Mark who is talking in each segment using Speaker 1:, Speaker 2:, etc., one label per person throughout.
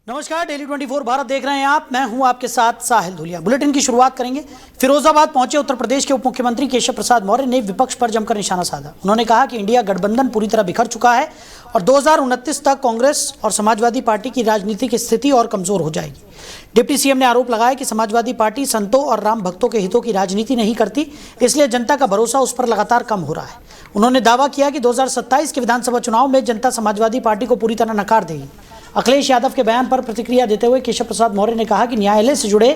Speaker 1: नमस्कार, डेली 24 भारत देख रहे हैं आप। मैं हूं आपके साथ साहिल धुलिया। बुलेटिन की शुरुआत करेंगे। फिरोजाबाद पहुंचे उत्तर प्रदेश के उप मुख्यमंत्री केशव प्रसाद मौर्य ने विपक्ष पर जमकर निशाना साधा। उन्होंने कहा कि इंडिया गठबंधन पूरी तरह बिखर चुका है और 2029 तक कांग्रेस और समाजवादी पार्टी की राजनीतिक स्थिति और कमजोर हो जाएगी। डिप्टी सीएम ने आरोप लगाया कि समाजवादी पार्टी संतों और राम भक्तों के हितों की राजनीति नहीं करती, इसलिए जनता का भरोसा उस पर लगातार कम हो रहा है। उन्होंने दावा किया कि 2027 के विधानसभा चुनाव में जनता समाजवादी पार्टी को पूरी तरह नकार देगी। अखिलेश यादव के बयान पर प्रतिक्रिया देते हुए केशव प्रसाद मौर्य ने कहा कि न्यायालय से जुड़े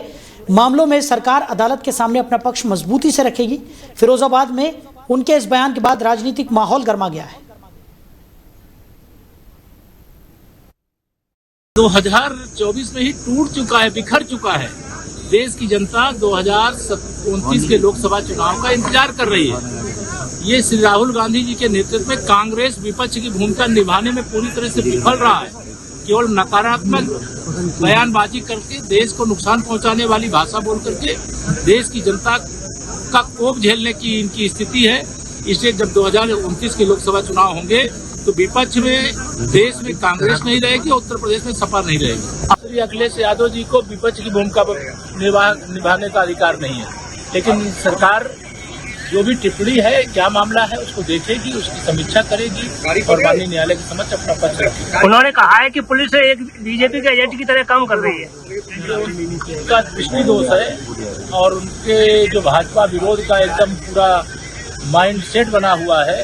Speaker 1: मामलों में सरकार अदालत के सामने अपना पक्ष मजबूती से रखेगी। फिरोजाबाद में उनके इस बयान के बाद राजनीतिक माहौल गर्मा गया है।
Speaker 2: 2024 में ही टूट चुका है, बिखर चुका है। देश की जनता 2029 के लोकसभा चुनाव का इंतजार कर रही है। ये श्री राहुल गांधी जी के नेतृत्व में कांग्रेस विपक्ष की भूमिका निभाने में पूरी तरह से विफल रहा है। केवल नकारात्मक बयानबाजी करके, देश को नुकसान पहुंचाने वाली भाषा बोल करके देश की जनता का कोप झेलने की इनकी स्थिति है। इसलिए जब 2029 के लोकसभा चुनाव होंगे तो विपक्ष में देश में कांग्रेस नहीं रहेगी, उत्तर प्रदेश में सपा नहीं रहेगी। श्री अखिलेश यादव जी को विपक्ष की भूमिका निभाने का अधिकार नहीं है, लेकिन सरकार जो भी टिप्पणी है, क्या मामला है, उसको देखेगी, उसकी समीक्षा करेगी और माननीय न्यायालय के समक्ष अपना पक्ष रखेगी।
Speaker 3: उन्होंने कहा है कि पुलिस एक बीजेपी के एजेंट की तरह काम कर रही है।
Speaker 2: उनका दृष्टि दोष है और उनके जो भाजपा विरोध का एकदम पूरा माइंड सेट बना हुआ है।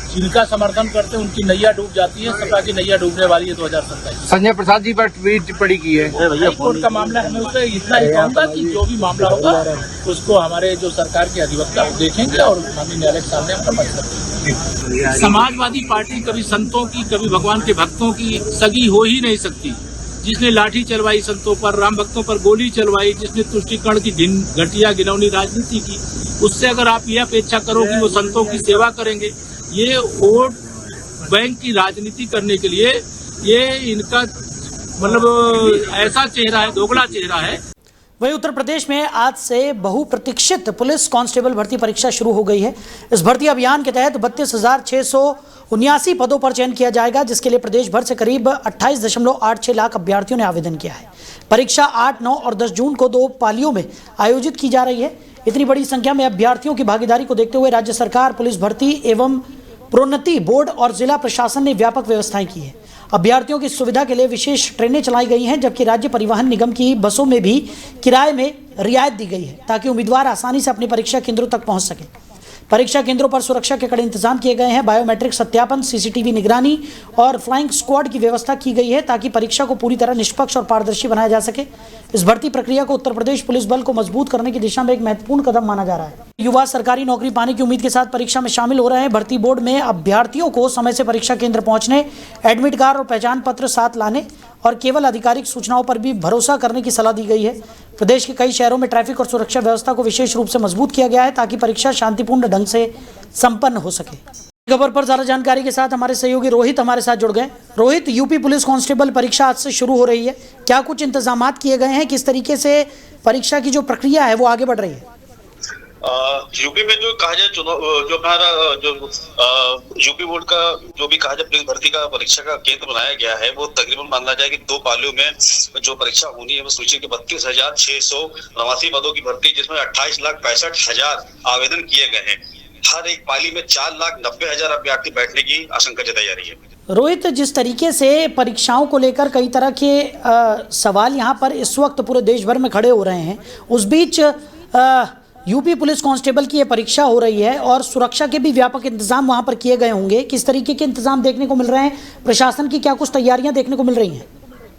Speaker 2: जिनका समर्थन करते हैं उनकी नैया डूब जाती है, सपा की नैया डूबने वाली है 2027।
Speaker 4: संजय प्रसाद जी पर टिप्पणी की है।
Speaker 2: हाईकोर्ट का मामला है। मैं उससे इतना ही कहूँगा कि जो भी मामला होगा उसको हमारे जो सरकार के अधिवक्ता देखेंगे और माननीय न्यायालय के सामने अपना पक्ष रखेंगे। समाजवादी पार्टी कभी संतों की, कभी भगवान के भक्तों की सगी हो ही नहीं सकती। जिसने लाठी चलवाई संतों पर, राम भक्तों पर गोली चलवाई, जिसने तुष्टिकरण की घटिया गिनौनी राजनीति की, उससे अगर आप यह अपेक्षा करो कि वो संतों की सेवा करेंगे, ये वोट बैंक की राजनीति करने के लिए ये इनका मतलब ऐसा चेहरा है, दोगला चेहरा है।
Speaker 1: वहीं उत्तर प्रदेश में आज से बहुप्रतीक्षित पुलिस कांस्टेबल भर्ती परीक्षा शुरू हो गई है। इस भर्ती अभियान के तहत 32,679 पदों पर चयन किया जाएगा, जिसके लिए प्रदेश भर से करीब 28.86 लाख अभ्यर्थियों ने आवेदन किया है। परीक्षा 8, 9 और 10 जून को 2 पालियों में आयोजित की जा रही है। इतनी बड़ी संख्या में अभ्यर्थियों की भागीदारी को देखते हुए राज्य सरकार, पुलिस भर्ती एवं प्रोन्नति बोर्ड और जिला प्रशासन ने व्यापक व्यवस्थाएं की है। अभ्यर्थियों की सुविधा के लिए विशेष ट्रेनें चलाई गई हैं, जबकि राज्य परिवहन निगम की बसों में भी किराए में रियायत दी गई है, ताकि उम्मीदवार आसानी से अपने परीक्षा केंद्रों तक पहुंच सकें। परीक्षा केंद्रों पर सुरक्षा के कड़े इंतजाम किए गए हैं। बायोमेट्रिक सत्यापन, सीसीटीवी निगरानी और फ्लाइंग स्क्वाड की व्यवस्था की गई है, ताकि परीक्षा को पूरी तरह निष्पक्ष और पारदर्शी बनाया जा सके। इस भर्ती प्रक्रिया को उत्तर प्रदेश पुलिस बल को मजबूत करने की दिशा में एक महत्वपूर्ण कदम माना जा रहा है। युवा सरकारी नौकरी पाने की उम्मीद के साथ परीक्षा में शामिल हो रहे हैं। भर्ती बोर्ड में अभ्यर्थियों को समय से परीक्षा केंद्र पहुंचने, एडमिट कार्ड और पहचान पत्र साथ लाने और केवल आधिकारिक सूचनाओं पर भी भरोसा करने की सलाह दी गई है। प्रदेश के कई शहरों में ट्रैफिक और सुरक्षा व्यवस्था को विशेष रूप से मजबूत किया गया है, ताकि परीक्षा शांतिपूर्ण ढंग से संपन्न हो सके। खबर पर ज्यादा जानकारी के साथ हमारे सहयोगी रोहित हमारे साथ जुड़ गए। रोहित, यूपी पुलिस कांस्टेबल परीक्षा आज से शुरू हो रही है, क्या कुछ इंतजामात किए गए हैं? किस तरीके से परीक्षा की जो प्रक्रिया है वो आगे बढ़ रही है?
Speaker 5: यूपी में जो कहा जाए चुनाव, जो हमारा जो यूपी बोर्ड का जो भी कहा जाए पुलिस भर्ती का परीक्षा का केंद्र बनाया गया है, वो तकरीबन माना जाए कि 2 पालियों में जो परीक्षा होनी है वो सूची के 32,689 पदों की भर्ती, जिसमें 28,65,000 आवेदन किए गए हैं। हर एक पाली में 4,90,000 अभ्यर्थी बैठने की आशंका जताई जा रही है।
Speaker 1: रोहित, जिस तरीके से परीक्षाओं को लेकर कई तरह के सवाल यहाँ पर इस वक्त पूरे देश भर में खड़े हो रहे हैं, उस बीच यूपी पुलिस कांस्टेबल की ये परीक्षा हो रही है और सुरक्षा के भी व्यापक इंतजाम वहां पर किए गए होंगे। किस तरीके के इंतजाम देखने को मिल रहे हैं? प्रशासन की क्या कुछ तैयारियां देखने को मिल रही हैं?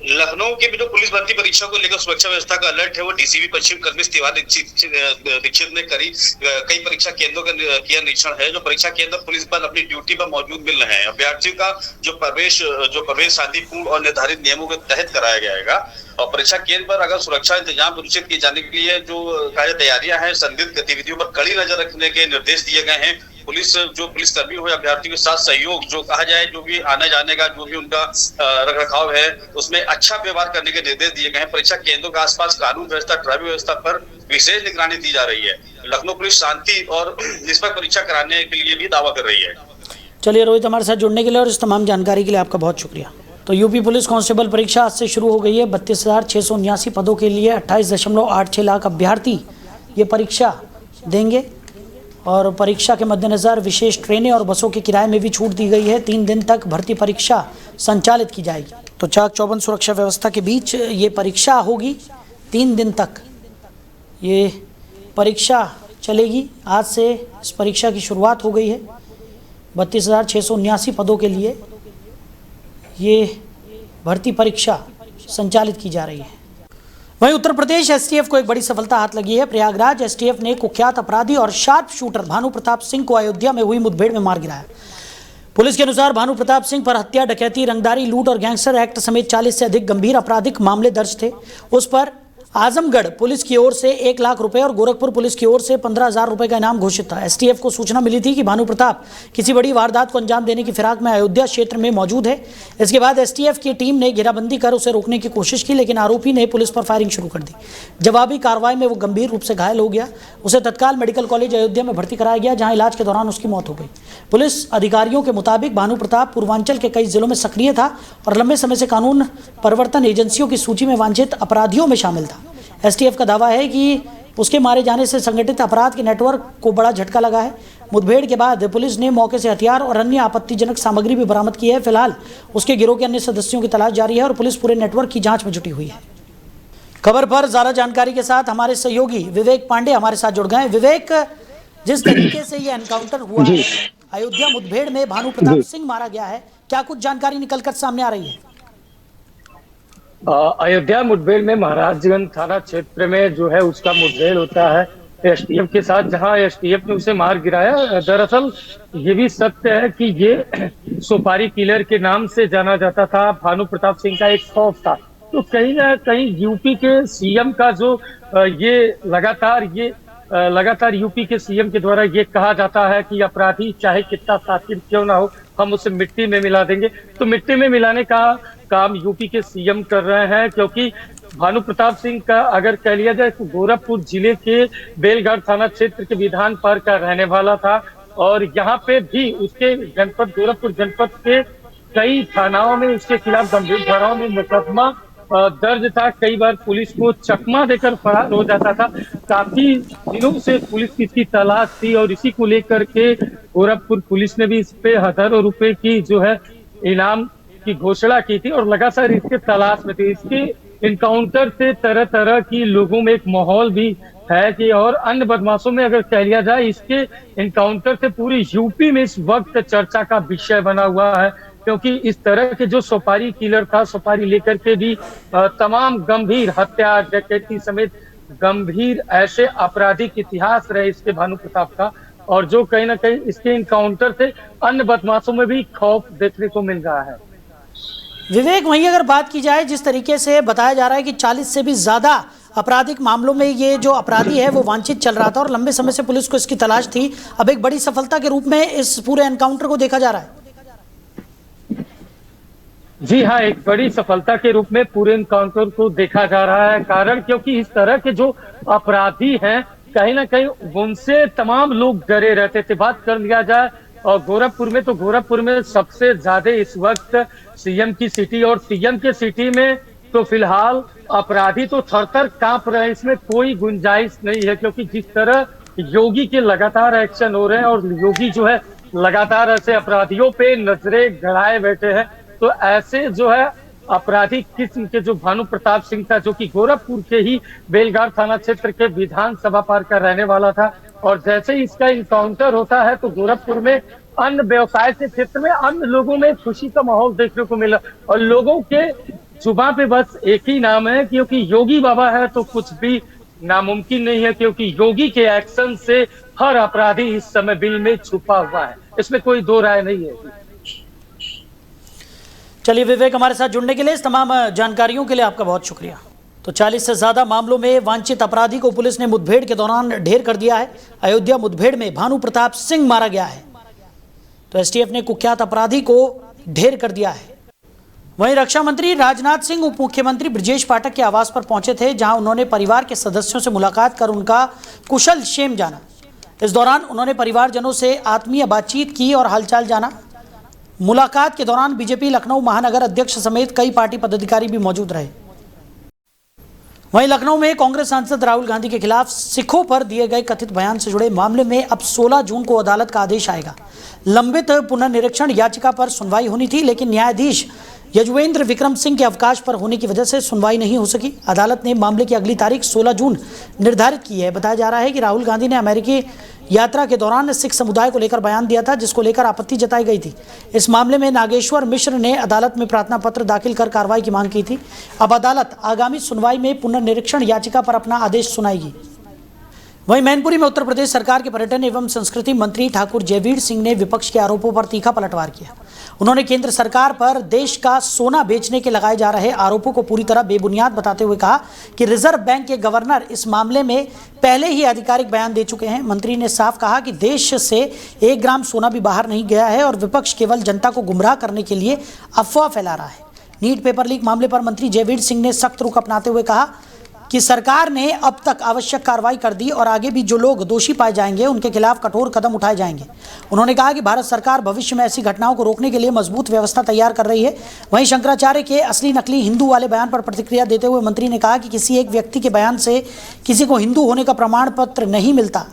Speaker 5: लखनऊ की जो पुलिस भर्ती परीक्षा को लेकर सुरक्षा व्यवस्था का अलर्ट है, वो डीसीपी पश्चिम कर्मिश तिवारी दीक्षित ने कई परीक्षा केंद्रों का किया निरीक्षण है। जो परीक्षा केंद्र पुलिस बल अपनी ड्यूटी पर मौजूद मिल रहे हैं। अभ्यर्थियों का जो प्रवेश शांतिपूर्ण और निर्धारित नियमों के तहत कराया जाएगा और परीक्षा केंद्र पर अगर सुरक्षा इंतजाम सुनिश्चित किए जाने के लिए जो तैयारियां हैं, संदिग्ध गतिविधियों पर कड़ी नजर रखने के निर्देश दिए गए हैं। पुलिस कर्मी हो या अभ्यर्थियों के साथ सहयोग, जो कहा जाए जो भी आने जाने का जो भी उनका रखरखाव है, उसमें अच्छा व्यवहार करने के निर्देश दिए गए हैं। परीक्षा केंद्रों के आसपास कानून व्यवस्था, ट्रैफिक व्यवस्था पर विशेष निगरानी दी जा रही है। लखनऊ पुलिस शांति और निष्पक्ष परीक्षा कराने के लिए भी दावा कर रही है।
Speaker 1: चलिए रोहित, हमारे साथ जुड़ने के लिए और इस तमाम जानकारी के लिए आपका बहुत शुक्रिया। तो यूपी पुलिस कांस्टेबल परीक्षा आज से शुरू हो गई है। 32,679 पदों के लिए 28.86 लाख अभ्यर्थी ये परीक्षा देंगे और परीक्षा के मद्देनज़र विशेष ट्रेनें और बसों के किराए में भी छूट दी गई है। 3 दिन तक भर्ती परीक्षा संचालित की जाएगी। तो चाक चौबंद सुरक्षा व्यवस्था के बीच ये परीक्षा होगी। 3 दिन तक ये परीक्षा चलेगी। आज से इस परीक्षा की शुरुआत हो गई है। 32,679 पदों के लिए ये भर्ती परीक्षा संचालित की जा रही है। वहीं उत्तर प्रदेश एसटीएफ को एक बड़ी सफलता हाथ लगी है। प्रयागराज एसटीएफ ने कुख्यात अपराधी और शार्प शूटर भानु प्रताप सिंह को अयोध्या में हुई मुठभेड़ में मार गिराया। पुलिस के अनुसार भानु प्रताप सिंह पर हत्या, डकैती, रंगदारी, लूट और गैंगस्टर एक्ट समेत 40 से अधिक गंभीर आपराधिक मामले दर्ज थे। उस पर आजमगढ़ पुलिस की ओर से 1 लाख रुपए और गोरखपुर पुलिस की ओर से 15,000 रुपए का इनाम घोषित था। एसटीएफ को सूचना मिली थी कि भानु प्रताप किसी बड़ी वारदात को अंजाम देने की फिराक में अयोध्या क्षेत्र में मौजूद है। इसके बाद एसटीएफ की टीम ने घेराबंदी कर उसे रोकने की कोशिश की, लेकिन आरोपी ने पुलिस पर फायरिंग शुरू कर दी। जवाबी कार्रवाई में वो गंभीर रूप से घायल हो गया। उसे तत्काल मेडिकल कॉलेज अयोध्या में भर्ती कराया गया, जहाँ इलाज के दौरान उसकी मौत हो गई। पुलिस अधिकारियों के मुताबिक भानु प्रताप पूर्वांचल के कई जिलों में सक्रिय था और लंबे समय से कानून प्रवर्तन एजेंसियों की सूची में वांछित अपराधियों में शामिल था। एसटीएफ का दावा है कि उसके मारे जाने से संगठित अपराध के नेटवर्क को बड़ा झटका लगा है। मुठभेड़ के बाद पुलिस ने मौके से हथियार और अन्य आपत्तिजनक सामग्री भी बरामद की है। फिलहाल उसके गिरोह के अन्य सदस्यों की तलाश जारी है और पुलिस पूरे नेटवर्क की जांच में जुटी हुई है। खबर पर ज्यादा जानकारी के साथ हमारे सहयोगी विवेक पांडे हमारे साथ जुड़ गए। विवेक, जिस तरीके से ये एनकाउंटर हुआ है, अयोध्या मुठभेड़ में भानु प्रताप सिंह मारा गया है, क्या कुछ जानकारी निकलकर सामने आ रही है?
Speaker 6: अयोध्या मुठभेड़ में महाराजगंज थाना क्षेत्र में जो है उसका मुठभेड़ होता है एसटीएफ के साथ, जहां एसटीएफ ने उसे मार गिराया। दरअसल ये भी सत्य है कि ये सुपारी किलर के नाम से जाना जाता था। भानु प्रताप सिंह का एक खौफ था। तो कहीं ना कहीं यूपी के सीएम का जो ये लगातार यूपी के सीएम के द्वारा ये कहा जाता है कि अपराधी चाहे कितना शातिर क्यों ना हो, हम उसे मिट्टी में मिला देंगे। तो मिट्टी में मिलाने का काम यूपी के सीएम कर रहे हैं, क्योंकि भानु प्रताप सिंह का अगर कह लिया जाए तो गोरखपुर जिले के बेलघाट थाना क्षेत्र के विधान पार का रहने वाला था और यहाँ पे भी उसके गोरखपुर जनपद के कई थानाओं में उसके खिलाफ गंभीर धाराओं में मुकदमा दर्ज था। कई बार पुलिस को चकमा देकर फरार हो जाता था। काफी दिनों से पुलिस की इसकी तलाश थी और इसी को लेकर के गोरखपुर पुलिस ने भी इस पे हजारों रुपए की जो है इनाम की घोषणा की थी और लगातार इसके तलाश में थी। इसके इनकाउंटर से तरह तरह की लोगों में एक माहौल भी है कि और अन्य बदमाशों में अगर कह लिया जाए, इसके इनकाउंटर से पूरी यूपी में इस वक्त चर्चा का विषय बना हुआ है, क्योंकि इस तरह के जो सुपारी किलर था, सुपारी लेकर के भी तमाम गंभीर हत्या, डकैती समेत गंभीर ऐसे आपराधिक इतिहास रहे इसके भानु प्रताप का, और जो कहीं ना कहीं इसके इनकाउंटर से अन्य बदमाशों में भी खौफ देखने को मिल रहा है।
Speaker 1: विवेक, वहीं अगर बात की जाए, जिस तरीके से बताया जा रहा है कि 40 से भी ज्यादा आपराधिक मामलों में ये जो अपराधी है वो वांछित चल रहा था और लंबे समय से पुलिस को इसकी तलाश थी, अब एक बड़ी सफलता के रूप में इस पूरे एनकाउंटर को देखा जा रहा है।
Speaker 6: जी हाँ, एक बड़ी सफलता के रूप में पूरे एनकाउंटर को देखा जा रहा है। कारण क्योंकि इस तरह के जो अपराधी हैं कहीं ना कहीं उनसे तमाम लोग डरे रहते थे। बात कर लिया जाए और गोरखपुर में सबसे ज्यादा इस वक्त सीएम की सिटी, और सीएम के सिटी में तो फिलहाल अपराधी तो थर-थर कांप रहे हैं। इसमें कोई गुंजाइश नहीं है, क्योंकि जिस तरह योगी के लगातार एक्शन हो रहे हैं और योगी जो है लगातार ऐसे अपराधियों पे नजरें गड़ाए बैठे हैं, तो ऐसे जो है आपराधिक किस्म के जो भानु प्रताप सिंह था, जो कि गोरखपुर के ही बेलघाट थाना क्षेत्र के विधानसभा पार का रहने वाला था, और जैसे ही इसका इनकाउंटर होता है तो गोरखपुर में अन्य व्यवसाय के क्षेत्र में अन्य लोगों में खुशी का माहौल देखने को मिला और लोगों के जुबान पे बस एक ही नाम है, क्योंकि योगी बाबा है तो कुछ भी नामुमकिन नहीं है, क्योंकि योगी के एक्शन से हर अपराधी इस समय बिल में छुपा हुआ है। इसमें कोई दो राय नहीं है।
Speaker 1: चलिए विवेक, हमारे साथ जुड़ने के लिए, इस तमाम जानकारियों के लिए आपका बहुत शुक्रिया। तो 40 से ज्यादा मामलों में वांछित अपराधी को पुलिस ने मुठभेड़ के दौरान ढेर कर दिया है। अयोध्या मुठभेड़ में भानु प्रताप सिंह मारा गया है, तो एसटीएफ ने कुख्यात अपराधी को ढेर कर दिया है। वहीं रक्षा मंत्री राजनाथ सिंह उप मुख्यमंत्री ब्रजेश पाठक के आवास पर पहुंचे थे, जहां उन्होंने परिवार के सदस्यों से मुलाकात कर उनका कुशल क्षेम जाना। इस दौरान उन्होंने परिवारजनों से आत्मीय बातचीत की और हालचाल जाना। मुलाकात के दौरान बीजेपी लखनऊ महानगर अध्यक्ष समेत कई पार्टी पदाधिकारी भी मौजूद रहे। वहीं लखनऊ में कांग्रेस सांसद राहुल गांधी के खिलाफ सिखों पर दिए गए कथित बयान से जुड़े मामले में अब 16 जून को अदालत का आदेश आएगा। लंबित पुनर्निरीक्षण याचिका पर सुनवाई होनी थी, लेकिन न्यायाधीश यजुवेंद्र विक्रम सिंह के अवकाश पर होने की वजह से सुनवाई नहीं हो सकी। अदालत ने मामले की अगली तारीख 16 जून निर्धारित की है। बताया जा रहा है कि राहुल गांधी ने अमेरिकी यात्रा के दौरान सिख समुदाय को लेकर बयान दिया था, जिसको लेकर आपत्ति जताई गई थी। इस मामले में नागेश्वर मिश्र ने अदालत में प्रार्थना पत्र दाखिल कर कार्रवाई की मांग की थी। अब अदालत आगामी सुनवाई में पुनर्निरीक्षण याचिका पर अपना आदेश सुनाएगी। वहीं मैनपुरी में उत्तर प्रदेश सरकार के पर्यटन एवं संस्कृति मंत्री ठाकुर जयवीर सिंह ने विपक्ष के आरोपों पर तीखा पलटवार किया। उन्होंने केंद्र सरकार पर देश का सोना बेचने के लगाए जा रहे आरोपों को पूरी तरह बेबुनियाद बताते हुए कहा कि रिजर्व बैंक के गवर्नर इस मामले में पहले ही आधिकारिक बयान दे चुके हैं। मंत्री ने साफ कहा कि देश से 1 ग्राम सोना भी बाहर नहीं गया है और विपक्ष केवल जनता को गुमराह करने के लिए अफवाह फैला रहा है। नीट पेपर लीक मामले पर मंत्री जयवीर सिंह ने सख्त रुख अपनाते हुए कहा कि सरकार ने अब तक आवश्यक कार्रवाई कर दी और आगे भी जो लोग दोषी पाए जाएंगे उनके खिलाफ कठोर कदम उठाए जाएंगे। उन्होंने कहा कि भारत सरकार भविष्य में ऐसी घटनाओं को रोकने के लिए मजबूत व्यवस्था तैयार कर रही है। वहीं शंकराचार्य के असली नकली हिंदू वाले बयान पर प्रतिक्रिया देते हुए मंत्री ने कहा कि किसी एक व्यक्ति के बयान से किसी को हिंदू होने का प्रमाण पत्र नहीं मिलता।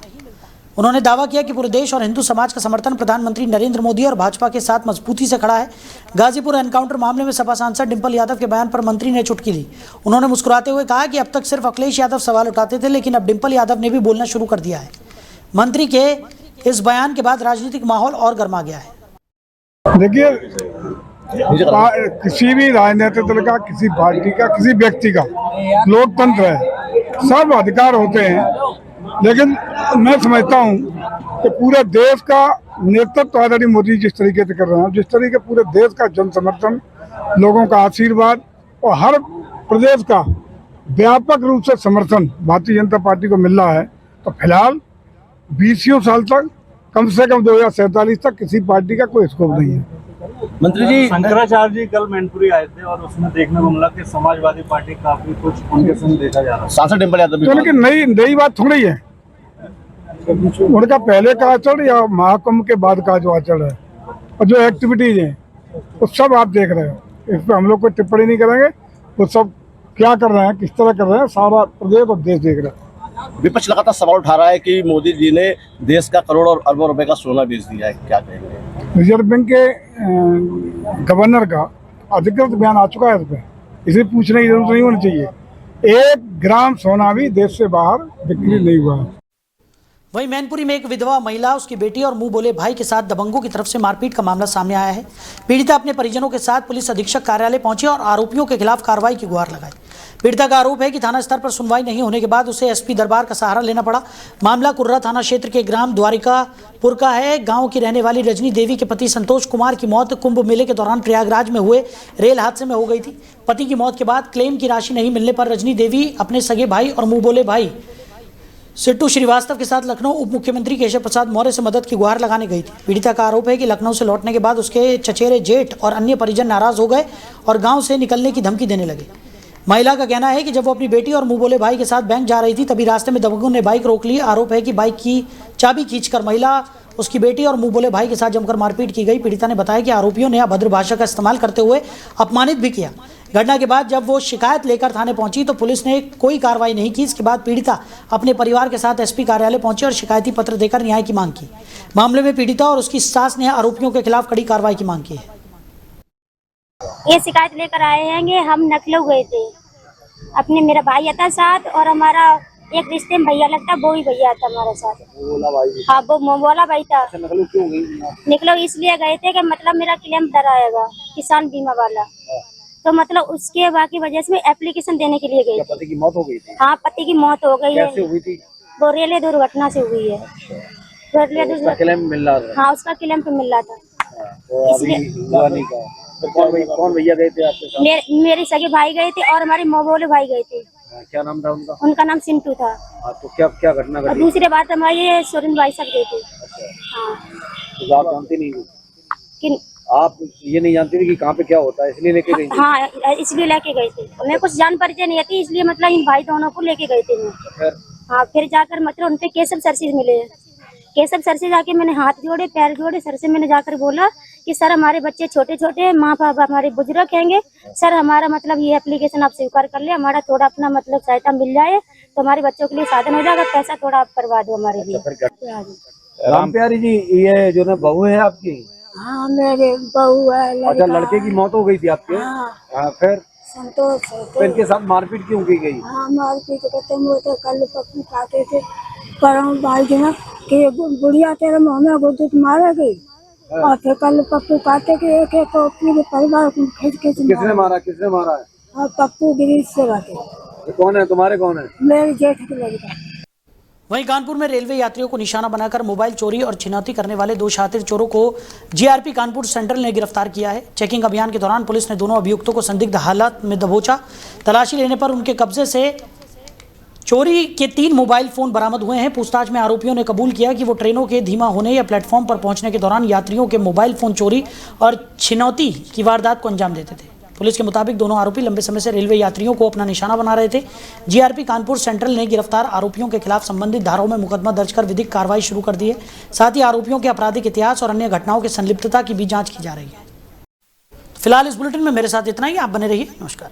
Speaker 1: उन्होंने दावा किया कि पूरे देश और हिंदू समाज का समर्थन प्रधानमंत्री नरेंद्र मोदी और भाजपा के साथ मजबूती से खड़ा है। गाजीपुर एनकाउंटर मामले में सपा सांसद डिंपल यादव के बयान पर मंत्री ने चुटकी ली। उन्होंने मुस्कुराते हुए कहा कि अब तक सिर्फ अखिलेश यादव सवाल उठाते थे, लेकिन अब डिंपल यादव ने भी बोलना शुरू कर दिया है। मंत्री के इस बयान के बाद राजनीतिक माहौल और गर्मा गया है।
Speaker 7: देखिए, किसी भी राजनीतिक दल का, किसी पार्टी का, किसी व्यक्ति का लोकतंत्र है, सब अधिकार होते हैं, लेकिन मैं समझता हूँ कि पूरे देश का नेतृत्व आदरणीय मोदी जिस तरीके से कर रहे हैं, जिस तरीके पूरे देश का जन समर्थन, लोगों का आशीर्वाद और हर प्रदेश का व्यापक रूप से समर्थन भारतीय जनता पार्टी को मिल रहा है, तो फिलहाल 20 साल तक, कम से कम 2047 तक किसी पार्टी का कोई स्कोप नहीं है।
Speaker 8: मंत्री जी, शंकराचार्य जी कल मैनपुरी आए थे और उसमें देखने को मिला कि समाजवादी पार्टी काफी कुछ उनके संग देखा जा रहा है। सांसद डिंपल यादव भी,
Speaker 7: तो नई बात थोड़ी है। उनका पहले का आचरण या महाकुंभ के बाद का जो आचरण है और जो एक्टिविटीज है वो सब आप देख रहे हो। इस पर हम लोग कोई टिप्पणी नहीं करेंगे। वो सब क्या कर रहे हैं, किस तरह कर रहे हैं, सारा प्रदेश और देश देख रहा है।
Speaker 8: विपक्ष लगातार सवाल उठा रहा है कि मोदी जी ने देश का करोड़ों और अरबों रुपए का सोना बेच दिया है, क्या कहेंगे?
Speaker 7: रिजर्व बैंक के गवर्नर का अधिकृत बयान आ चुका है इस पर, इसे पूछने की जरूरत नहीं होनी चाहिए। 1 ग्राम सोना भी देश से बाहर बिक्री नहीं हुआ है।
Speaker 1: वहीं मैनपुरी में एक विधवा महिला, उसकी बेटी और मुंह बोले भाई के साथ दबंगों की तरफ से मारपीट का मामला सामने आया है। पीड़िता अपने परिजनों के साथ पुलिस अधीक्षक कार्यालय पहुंची और आरोपियों के खिलाफ कार्रवाई की गुहार लगाई। पीड़िता का आरोप है कि थाना स्तर पर सुनवाई नहीं होने के बाद उसे एसपी दरबार का सहारा लेना पड़ा। मामला कुर्रा थाना क्षेत्र के ग्राम द्वारिकापुर का है। गांव की रहने वाली रजनी देवी के पति संतोष कुमार की मौत कुंभ मेले के दौरान प्रयागराज में हुए रेल हादसे में हो गई थी। पति की मौत के बाद क्लेम की राशि नहीं मिलने पर रजनी देवी अपने सगे भाई और मुंह बोले भाई सिट्टू श्रीवास्तव के साथ लखनऊ उप मुख्यमंत्री केशव प्रसाद मौर्य से मदद की गुहार लगाने गई थी। पीड़िता का आरोप है कि लखनऊ से लौटने के बाद उसके चचेरे जेठ और अन्य परिजन नाराज हो गए और गांव से निकलने की धमकी देने लगे। महिला का कहना है कि जब वो अपनी बेटी और मुंह बोले भाई के साथ बैंक जा रही थी, तभी रास्ते में दबंगों ने बाइक रोक ली। आरोप है कि बाइक की चाबी खींचकर महिला, उसकी बेटी और मुंह बोले भाई के साथ जमकर मारपीट की गई। पीड़िता ने बताया कि आरोपियों ने अभद्र भाषा का इस्तेमाल करते हुए अपमानित भी किया। घटना के बाद जब वो शिकायत लेकर थाने पहुंची तो पुलिस ने कोई कार्रवाई नहीं की। इसके बाद पीड़िता अपने परिवार के साथ एसपी कार्यालय पहुंची और शिकायती पत्र देकर न्याय की मांग की। मामले में पीड़िता और उसकी सास ने आरोपियों के खिलाफ कड़ी कार्रवाई की मांग की है।
Speaker 9: ये शिकायत लेकर आए हैं, हम लखनऊ गए थे, अपने मेरा भाई आता साथ और हमारा एक रिश्ते में भैया लगता, वो भी भैया था हमारे साथ। हाँ, वो मोबाला भाई था। निकलो इसलिए गए थे कि मतलब मेरा क्लेम डराएगा किसान बीमा वाला, तो मतलब उसके बाकी वजह से एप्लीकेशन देने के लिए गई।
Speaker 8: पति की मौत हो गई थी?
Speaker 9: हाँ, पति की मौत हो गई है।
Speaker 8: कैसे हुई थी?
Speaker 9: वो रेलवे दुर्घटना से हुई है।
Speaker 8: उसका क्लेम मिल रहा था?
Speaker 9: हाँ, उसका क्लेम पे मिल रहा था।
Speaker 8: तो कौन भैया गए थे आपके साथ?
Speaker 9: मेरे सगे भाई गए थे और हमारे मोबोले भाई गए थे।
Speaker 8: क्या नाम था उनका?
Speaker 9: उनका नाम सिंटू था।
Speaker 8: तो क्या घटना घटी?
Speaker 9: दूसरी बात हमारे सोरेन भाई सब गए थे। हाँ,
Speaker 8: तो आप जानती नहीं
Speaker 9: कि
Speaker 8: आप ये नहीं जानती थी कि कहाँ पे क्या होता है, इसलिए लेके गई थी?
Speaker 9: हाँ, इसलिए लेके गए थे। मैं कुछ जान परिचय नहीं थी, इसलिए मतलब इन भाई दोनों को लेके गए थे। हाँ, फिर जाकर मतलब उनपे केशव सर से मिले। केशव सर से जाके मैंने हाथ जोड़े, पैर जोड़े, सर से मैंने जाकर बोला कि सर हमारे बच्चे छोटे छोटे हैं, माँ बाप हमारे बुजुर्ग हैंगे, सर हमारा मतलब ये एप्लीकेशन आप स्वीकार कर ले, हमारा थोड़ा अपना मतलब सहायता मिल जाए तो हमारे बच्चों के लिए साधन हो जाएगा, पैसा थोड़ा आप करवा दो हमारे लिए।
Speaker 8: राम प्यारी जी, ये जो ना बहू है आपकी?
Speaker 9: हाँ मेरे बहू है।
Speaker 8: अच्छा, लड़के की मौत हो गई थी आपके? हाँ, फिर
Speaker 9: संतोष है
Speaker 8: तो इनके साथ मारपीट क्यों की गई?
Speaker 9: हाँ मारपीट करते वो तो कल पप्पू खाते थे परम भाई जी कि बुढ़िया तेरे मुँह में गुद्दत मारेगी, और फिर कल पप्पू खाते कि एक एक को पूरे परिवार को खींच खींच
Speaker 8: किसने मारा? किसने मारा है?
Speaker 9: और पप्पू गिरीश से बातें।
Speaker 8: ये कौन है तुम्हारे? कौन है?
Speaker 9: मेरे जेठ की लड़का।
Speaker 1: वहीं कानपुर में रेलवे यात्रियों को निशाना बनाकर मोबाइल चोरी और छिनौती करने वाले 2 शातिर चोरों को जीआरपी कानपुर सेंट्रल ने गिरफ्तार किया है। चेकिंग अभियान के दौरान पुलिस ने दोनों अभियुक्तों को संदिग्ध हालत में दबोचा। तलाशी लेने पर उनके कब्जे से चोरी के 3 मोबाइल फोन बरामद हुए हैं। पूछताछ में आरोपियों ने कबूल किया कि वो ट्रेनों के धीमा होने या प्लेटफॉर्म पर पहुंचने के दौरान यात्रियों के मोबाइल फोन चोरी और छिनौती की वारदात को अंजाम देते थे। पुलिस के मुताबिक दोनों आरोपी लंबे समय से रेलवे यात्रियों को अपना निशाना बना रहे थे। जीआरपी कानपुर सेंट्रल ने गिरफ्तार आरोपियों के खिलाफ संबंधित धाराओं में मुकदमा दर्ज कर विधिक कार्रवाई शुरू कर दी है। साथ ही आरोपियों के आपराधिक इतिहास और अन्य घटनाओं की संलिप्तता की भी जांच की जा रही है। फिलहाल इस बुलेटिन में मेरे साथ इतना ही। आप बने रहिए। नमस्कार।